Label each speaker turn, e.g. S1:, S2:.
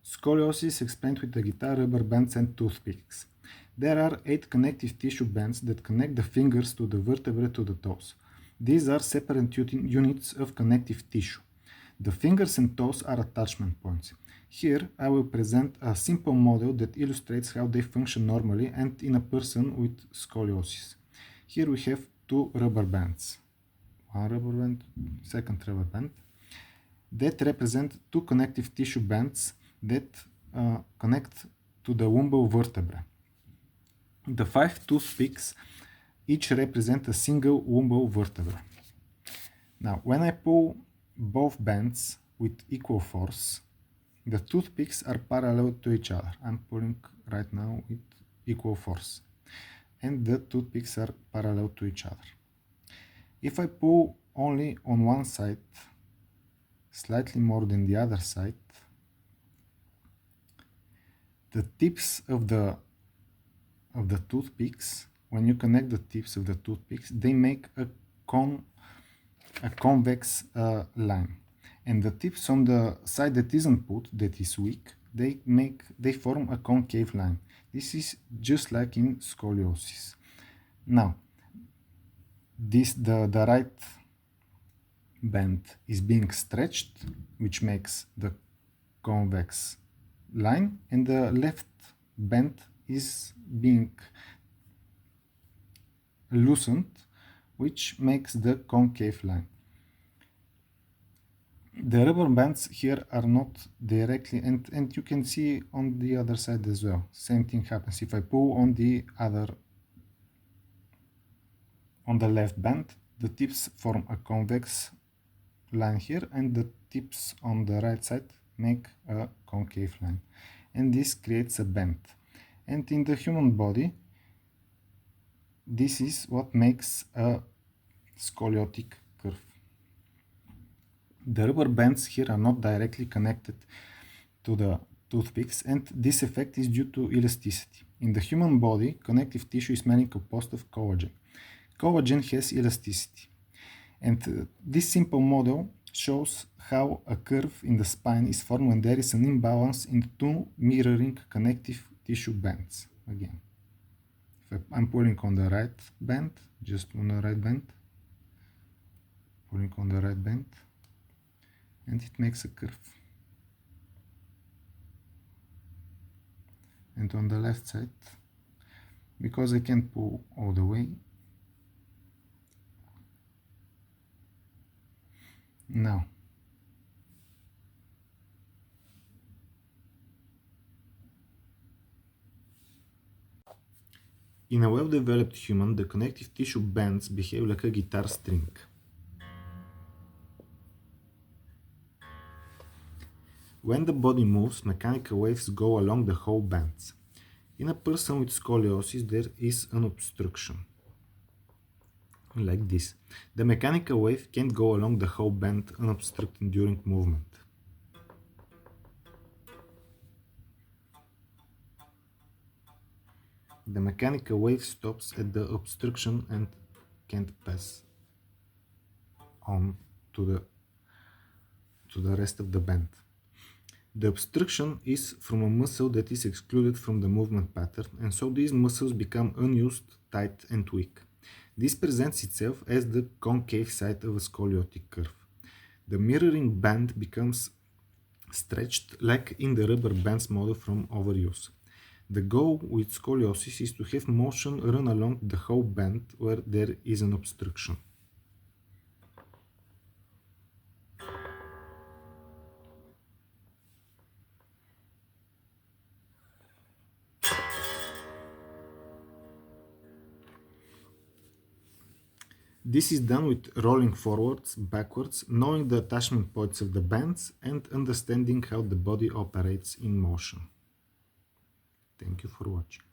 S1: Scoliosis explained with the guitar, rubber bands and toothpicks. There are 8 connective tissue bands that connect the fingers to the vertebrae to the toes. These are separate units of connective tissue. The fingers and toes are attachment points. Here I will present a simple model that illustrates how they function normally and in a person with scoliosis. Here we have 2 rubber bands. One rubber band, second rubber band. That represent 2 connective tissue bands that connect to the lumbar vertebra. The 5 toothpicks each represent a single lumbar vertebra. Now, when I pull both bands with equal force, the toothpicks are parallel to each other. I'm pulling right now with equal force. And the toothpicks are parallel to each other. If I pull only on one side, slightly more than the other side, the tips of the toothpicks, when you connect the tips of the toothpicks, they make a convex line. And the tips on the side that isn't put, that is weak, they form a concave line. This is just like in scoliosis. Now, the right band is being stretched, which makes the convex line, and the left band is being loosened, which makes the concave line. The rubber bands here are not directly, and you can see on the other side as well. Same thing happens. If I pull on the left band, the tips form a convex line here, and the tips on the right side make a concave line. And this creates a bend. And in the human body, this is what makes a scoliotic curve. The rubber bands here are not directly connected to the toothpicks, and this effect is due to elasticity. In the human body, connective tissue is mainly composed of collagen. Collagen has elasticity. And this simple model shows how a curve in the spine is formed when there is an imbalance in 2 mirroring connective tissue bands. Again, if I'm pulling on the right band, just on the right band, pulling on the right band, and it makes a curve. And on the left side, because I can't pull all the way, now in a well-developed human, the connective tissue bands behave like a guitar string. When the body moves, mechanical waves go along the whole bands. In a person with scoliosis, there is an obstruction, like this. The mechanical wave can't go along the whole band unobstructed during movement. The mechanical wave stops at the obstruction and can't pass on to the rest of the band. The obstruction is from a muscle that is excluded from the movement pattern, and so these muscles become unused, tight and weak. This presents itself as the concave side of a scoliotic curve. The mirroring band becomes stretched like in the rubber bands model from overuse. The goal with scoliosis is to have motion run along the whole band where there is an obstruction. This is done with rolling forwards, backwards, knowing the attachment points of the bands and understanding how the body operates in motion. Thank you for watching.